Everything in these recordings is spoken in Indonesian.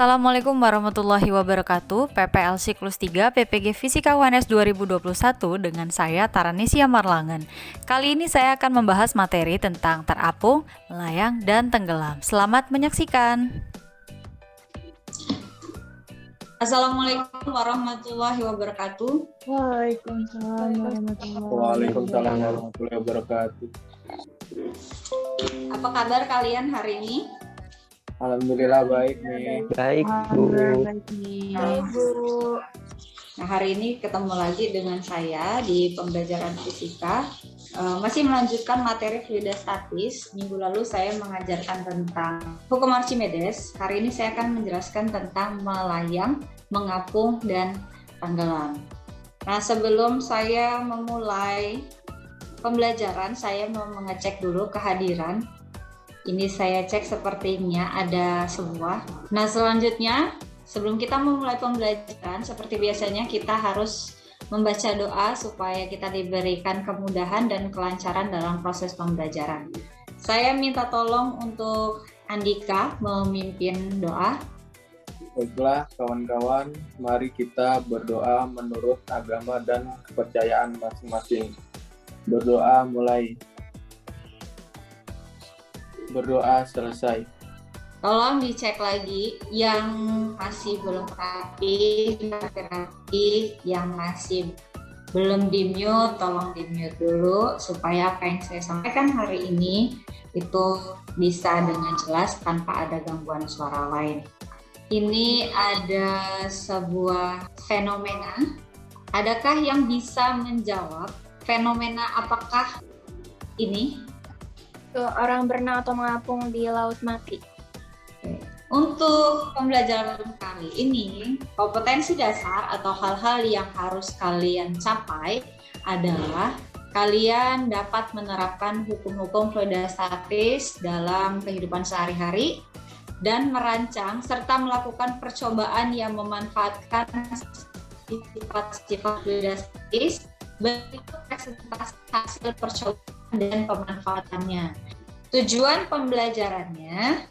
Assalamualaikum warahmatullahi wabarakatuh. PPL Siklus 3 PPG Fisika UNS 2021 dengan saya Taranisia Marlangen. Kali ini saya akan membahas materi tentang terapung, melayang, dan tenggelam. Selamat menyaksikan. Assalamualaikum warahmatullahi wabarakatuh. Waalaikumsalam warahmatullahi wabarakatuh. Apa kabar kalian hari ini? Alhamdulillah baik nih. Baik, Bu. Baik, Bu. Nah, hari ini ketemu lagi dengan saya di pembelajaran fisika. Masih melanjutkan materi fluida statis. Minggu lalu saya mengajarkan tentang hukum Archimedes. Hari ini saya akan menjelaskan tentang melayang, mengapung, dan tenggelam. Nah, sebelum saya memulai pembelajaran, saya mau mengecek dulu kehadiran. Ini saya cek sepertinya ada semua. Nah, selanjutnya sebelum kita memulai pembelajaran, seperti biasanya kita harus membaca doa supaya kita diberikan kemudahan dan kelancaran dalam proses pembelajaran. Saya minta tolong untuk Andika memimpin doa. Baiklah kawan-kawan, mari kita berdoa menurut agama dan kepercayaan masing-masing. Berdoa mulai. Berdoa selesai. Tolong dicek lagi yang masih belum rapi, yang masih belum di-mute, tolong di-mute dulu supaya apa yang saya sampaikan hari ini itu bisa dengan jelas tanpa ada gangguan suara lain. Ini ada sebuah fenomena. Adakah yang bisa menjawab fenomena apakah ini? Orang berenang atau mengapung di laut mati. Untuk pembelajaran kali ini, kompetensi dasar atau hal-hal yang harus kalian capai adalah kalian dapat menerapkan hukum-hukum fluida statis dalam kehidupan sehari-hari dan merancang serta melakukan percobaan yang memanfaatkan sifat-sifat fluida statis bentuk presentasi hasil percobaan dan pemanfaatannya. Tujuan pembelajarannya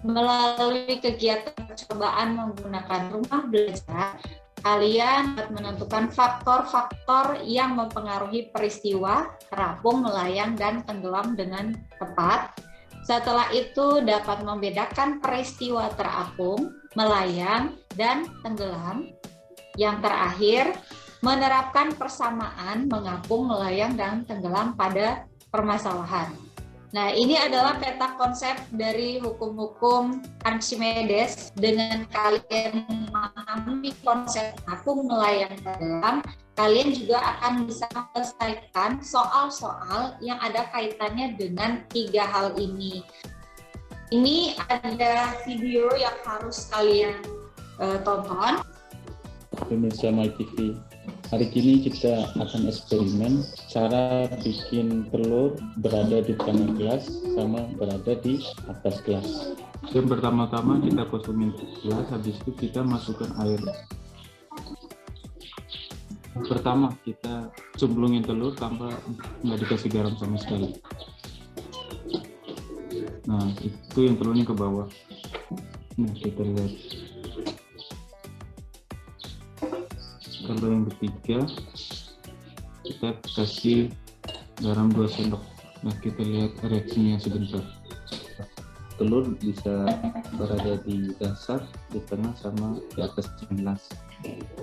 melalui kegiatan percobaan menggunakan rumah belajar, kalian dapat menentukan faktor-faktor yang mempengaruhi peristiwa terapung, melayang, dan tenggelam dengan tepat. Setelah itu dapat membedakan peristiwa terapung, melayang, dan tenggelam. Yang terakhir, menerapkan persamaan mengapung, melayang, dan tenggelam pada permasalahan. Nah, ini adalah peta konsep dari hukum-hukum Archimedes. Dengan kalian memahami konsep mengapung, melayang, tenggelam, kalian juga akan bisa menyelesaikan soal-soal yang ada kaitannya dengan tiga hal ini. Ini ada video yang harus kalian tonton. Pemirsa MyTV, hari ini kita akan eksperimen cara bikin telur berada di tengah gelas sama berada di atas gelas. Yang pertama-tama kita kosongin gelas, habis itu kita masukkan air. Pertama kita cemplungin telur tanpa nggak dikasih garam sama sekali. Nah, itu yang telurnya ke bawah. Nah, kita lihat. Kalau yang ketiga kita kasih garam 2 sendok. Nah, kita lihat reaksinya sebentar. Telur bisa berada di dasar, di tengah, sama di atas gelas.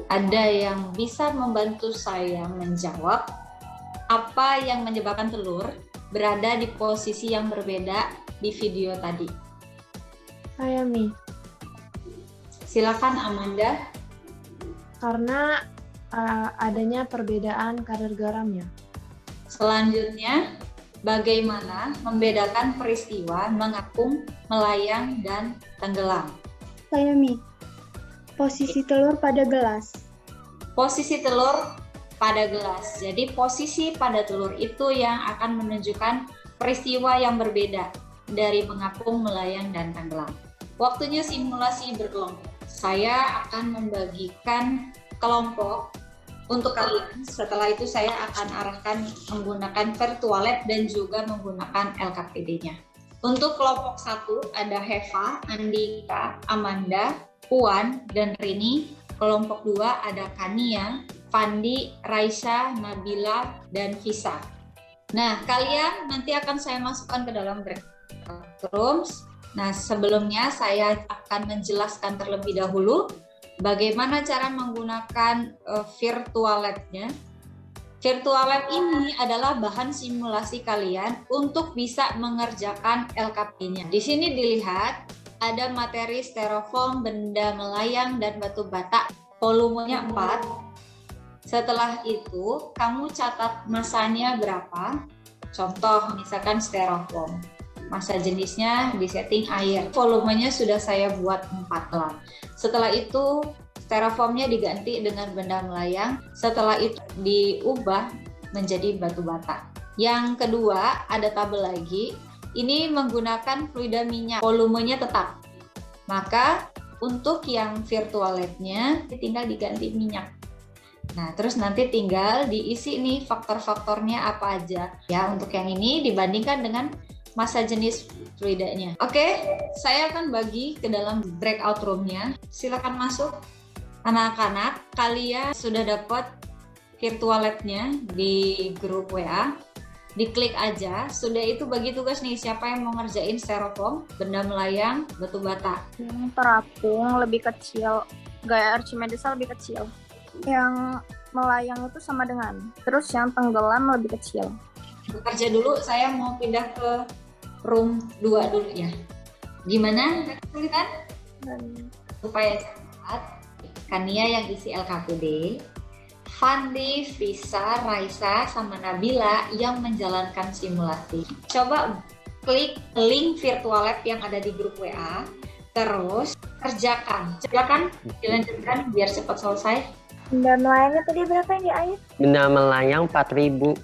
Ada yang bisa membantu saya menjawab apa yang menyebabkan telur berada di posisi yang berbeda di video tadi? Saya Mi, Silakan Amanda. karena adanya perbedaan kadar garamnya. Selanjutnya, bagaimana membedakan peristiwa mengapung, melayang, dan tenggelam? Saya Mi, posisi telur pada gelas. Posisi telur pada gelas. Jadi posisi pada telur itu yang akan menunjukkan peristiwa yang berbeda dari mengapung, melayang, dan tenggelam. Waktunya simulasi berkelompok. Saya akan membagikan kelompok untuk kalian. Setelah itu saya akan arahkan menggunakan virtual lab dan juga menggunakan LKPD-nya. Untuk kelompok 1 ada Heva, Andika, Amanda, Puan, dan Rini. Kelompok 2 ada Kania, Fandi, Raisa, Nabila, dan Visa. Nah, kalian nanti akan saya masukkan ke dalam breakout rooms. Nah, sebelumnya saya akan menjelaskan terlebih dahulu bagaimana cara menggunakan virtual lab-nya. Virtual lab ini adalah bahan simulasi kalian untuk bisa mengerjakan LKP-nya. Di sini dilihat ada materi styrofoam, benda melayang, dan batu bata. Volumenya 4. Setelah itu, kamu catat masanya berapa. Contoh, misalkan styrofoam. Masa jenisnya disetting air. Volumenya sudah saya buat 4 lah. Setelah itu, styrofoamnya diganti dengan benda melayang. Setelah itu diubah menjadi batu bata. Yang kedua, ada tabel lagi. Ini menggunakan fluida minyak. Volumenya tetap. Maka untuk yang virtual lab-nya tinggal diganti minyak. Nah, terus nanti tinggal diisi nih faktor-faktornya apa aja. Ya, untuk yang ini dibandingkan dengan masa jenis fluidanya. Oke, saya akan bagi ke dalam breakout room-nya. Silakan masuk. Anak-anak, kalian sudah dapat virtual lab-nya di grup WA. Diklik aja, sudah itu bagi tugas nih, siapa yang mau ngerjain styrofoam, benda melayang, batu bata. Yang terapung lebih kecil, gaya Archimedes lebih kecil. Yang melayang itu sama dengan, terus yang tenggelam lebih kecil. Bekerja dulu, saya mau pindah ke room 2 dulu ya. Gimana? Kesulitan? Supaya cepat. Kania yang isi LKPD, Fandi, Visa, Raisa, sama Nabila yang menjalankan simulasi. Coba klik link virtual lab yang ada di grup WA, terus kerjakan. Dilanjutkan biar cepat selesai. Benda melayangnya tadi berapa yang di air? Benda melayang 4.000.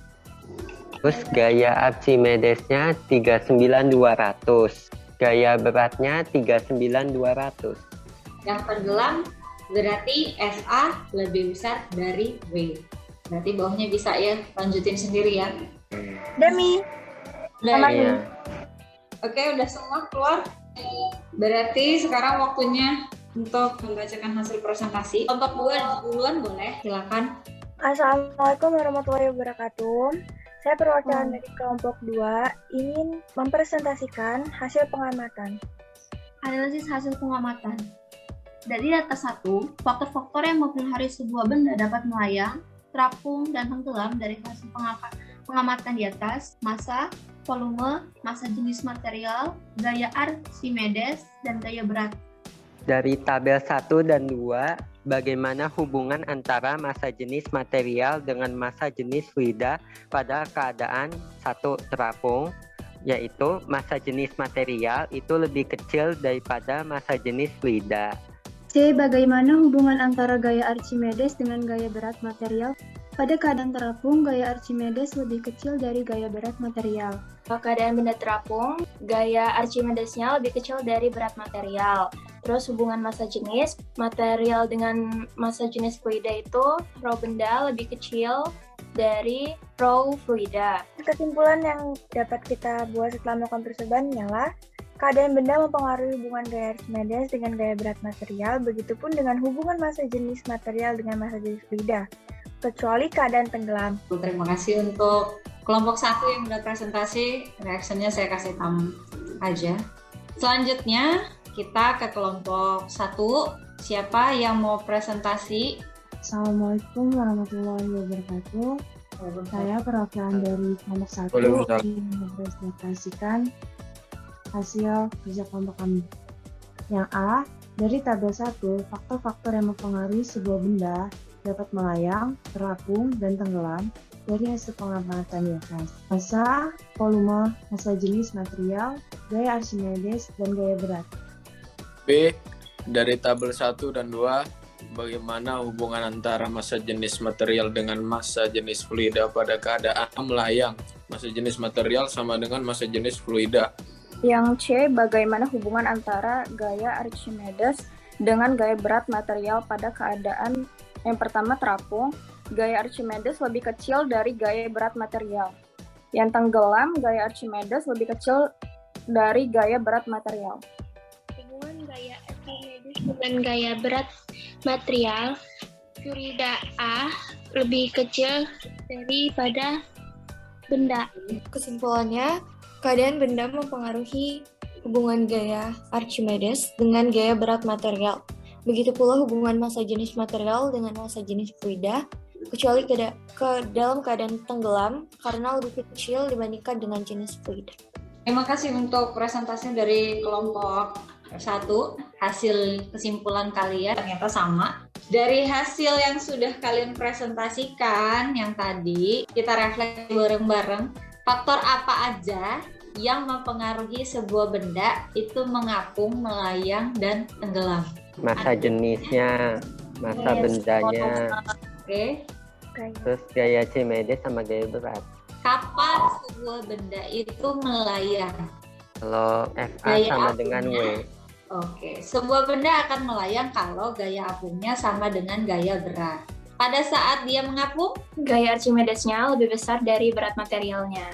Terus gaya Archimedesnya 39.200. Gaya beratnya 39.200. Yang tenggelam berarti FA lebih besar dari W. Berarti bawahnya bisa ya, lanjutin sendiri ya. Demi. Udah Iya. Oke, udah semua keluar. Berarti sekarang waktunya untuk membacakan hasil presentasi. Kelompok 2 duluan boleh, silakan. Assalamualaikum warahmatullahi wabarakatuh. Saya perwakilan dari kelompok 2 ingin mempresentasikan hasil pengamatan. Analisis hasil pengamatan. Dari data 1, faktor-faktor yang mempengaruhi sebuah benda dapat melayang, terapung, dan tenggelam dari hasil pengamatan di atas: massa, volume, massa jenis material, gaya Archimedes, dan gaya berat. Dari tabel 1 dan 2, bagaimana hubungan antara massa jenis material dengan massa jenis fluida pada keadaan satu terapung, yaitu massa jenis material itu lebih kecil daripada massa jenis fluida. C. Bagaimana hubungan antara gaya Archimedes dengan gaya berat material? Pada keadaan terapung, gaya Archimedes lebih kecil dari gaya berat material. Pada keadaan benda terapung, gaya Archimedesnya lebih kecil dari berat material. Terus hubungan massa jenis material dengan massa jenis fluida itu, rho benda lebih kecil dari rho fluida. Kesimpulan yang dapat kita buat setelah melakukan percobaan ialah keadaan benda mempengaruhi hubungan gaya Archimedes dengan gaya berat material, begitupun dengan hubungan massa jenis material dengan massa jenis fluida, kecuali keadaan tenggelam. Terima kasih untuk kelompok 1 yang udah presentasi, reaksinya saya kasih tamu aja. Selanjutnya kita ke kelompok 1. Siapa yang mau presentasi? Assalamualaikum warahmatullahi wabarakatuh. Saya perwakilan dari kelompok 1 ingin mempresentasikan hasil kerja kelompok kami. Yang A, dari tabel 1, faktor-faktor yang mempengaruhi sebuah benda dapat melayang, terapung, dan tenggelam dari hasil pengamatan di atas: massa, volume, massa jenis material, gaya Archimedes, dan gaya berat. B, dari tabel 1 dan 2, bagaimana hubungan antara massa jenis material dengan massa jenis fluida pada keadaan melayang? Massa jenis material sama dengan massa jenis fluida. Yang C, bagaimana hubungan antara gaya Archimedes dengan gaya berat material pada keadaan yang pertama terapung, gaya Archimedes lebih kecil dari gaya berat material. Yang tenggelam, gaya Archimedes lebih kecil dari gaya berat material. Hubungan gaya Archimedes dengan gaya berat material, fluida A lebih kecil daripada benda. Kesimpulannya, keadaan benda mempengaruhi hubungan gaya Archimedes dengan gaya berat material. Begitu pula hubungan massa jenis material dengan massa jenis fluida, kecuali dalam keadaan tenggelam karena lebih kecil dibandingkan dengan jenis fluida. Terima kasih untuk presentasi dari kelompok 1. Hasil kesimpulan kalian ternyata sama. Dari hasil yang sudah kalian presentasikan yang tadi, kita refleksi bareng-bareng. Faktor apa aja yang mempengaruhi sebuah benda itu mengapung, melayang, dan tenggelam? Massa jenisnya, massa bendanya, Oke. terus gaya Archimedes sama gaya berat. Kapan sebuah benda itu melayang? Kalau FA Gaya sama apungnya. dengan W. Oke, sebuah benda akan melayang kalau gaya apungnya sama dengan gaya berat. Pada saat dia mengapung, Gaya Archimedesnya lebih besar dari berat materialnya.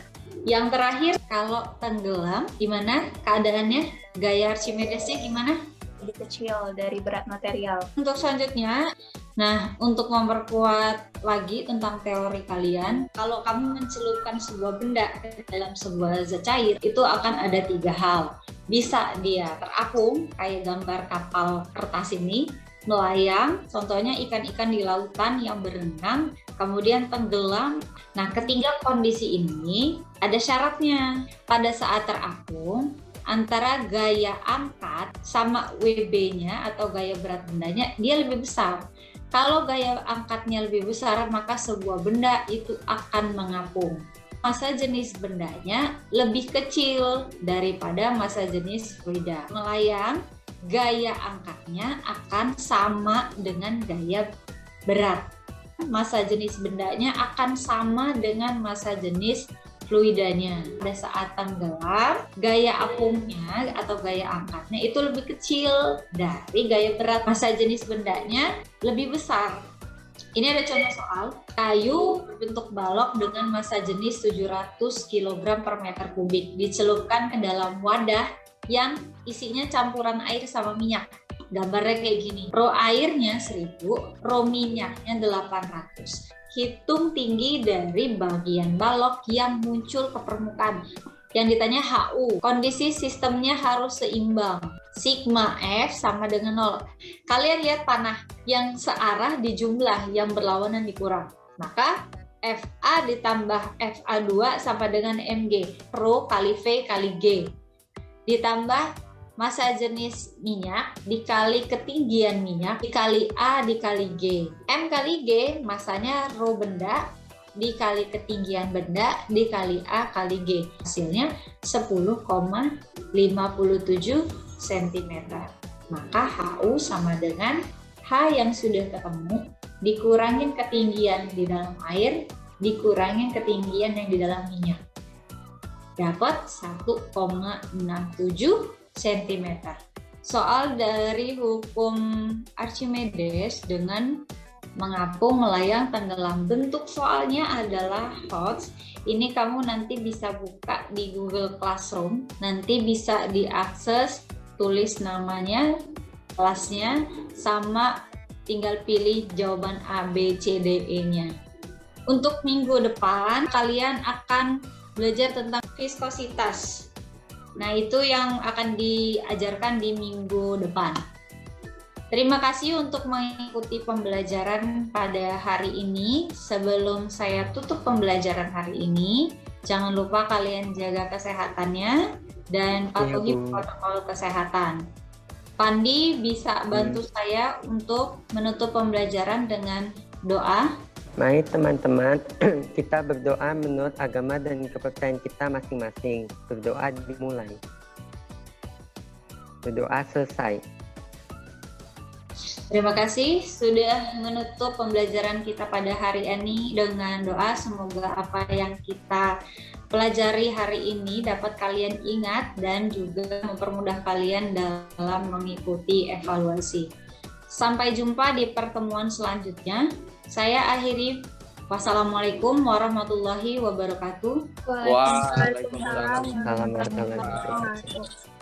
yang terakhir kalau tenggelam, gimana keadaannya? Gaya Archimedesnya gimana? Lebih kecil dari berat material. Untuk selanjutnya, nah untuk memperkuat lagi tentang teori kalian, kalau kamu mencelupkan sebuah benda ke dalam sebuah zat cair, itu akan ada 3 hal. Bisa dia terapung, kayak gambar kapal kertas ini, melayang, contohnya ikan-ikan di lautan yang berenang, kemudian tenggelam. Nah, ketiga kondisi ini ada syaratnya. Pada saat terapung, antara gaya angkat sama WB-nya atau gaya berat bendanya, dia lebih besar. Kalau gaya angkatnya lebih besar, maka sebuah benda itu akan mengapung. Massa jenis bendanya lebih kecil daripada massa jenis fluida. Melayang, gaya angkatnya akan sama dengan gaya berat. Massa jenis bendanya akan sama dengan massa jenis fluidanya. Pada saat tenggelam, gaya apungnya atau gaya angkatnya itu lebih kecil dari gaya berat. Massa jenis bendanya lebih besar. Ini ada contoh soal. Kayu berbentuk balok dengan massa jenis 700 kg per meter kubik dicelupkan ke dalam wadah yang isinya campuran air sama minyak. Gambarnya kayak gini. Rho airnya 1000, rho minyaknya 800. Hitung tinggi dari bagian balok yang muncul ke permukaan. Yang ditanya HU, kondisi sistemnya harus seimbang. Sigma F sama dengan 0. Kalian lihat panah yang searah dijumlah, yang berlawanan dikurang. Maka FA ditambah FA2 sama dengan MG. Rho kali V kali G. Ditambah massa jenis minyak dikali ketinggian minyak dikali A dikali G. M kali G massanya rho benda dikali ketinggian benda dikali A kali G. Hasilnya 10,57 cm. Maka HU sama dengan H yang sudah ketemu dikurangin ketinggian di dalam air dikurangin ketinggian yang di dalam minyak. Dapat 1,67 cm. Soal dari hukum Archimedes dengan mengapung, melayang, tenggelam. Bentuk soalnya adalah HOTS. Ini kamu nanti bisa buka di Google Classroom. Nanti bisa diakses, tulis namanya, kelasnya, sama tinggal pilih jawaban A, B, C, D, E-nya. Untuk minggu depan, kalian akan belajar tentang viskositas. Nah, itu yang akan diajarkan di minggu depan. Terima kasih untuk mengikuti pembelajaran pada hari ini. Sebelum saya tutup pembelajaran hari ini, jangan lupa kalian jaga kesehatannya dan patuhi protokol kesehatan. Pandi bisa bantu saya untuk menutup pembelajaran dengan doa. Mari teman-teman, kita berdoa menurut agama dan kepercayaan kita masing-masing. Berdoa dimulai. Berdoa selesai. Terima kasih sudah menutup pembelajaran kita pada hari ini dengan doa. Semoga apa yang kita pelajari hari ini dapat kalian ingat dan juga mempermudah kalian dalam mengikuti evaluasi. Sampai jumpa di pertemuan selanjutnya. Saya akhiri Wassalamualaikum warahmatullahi wabarakatuh. Waalaikumsalam. Salam warahmatullahi Waalaikumsalam. wabarakatuh.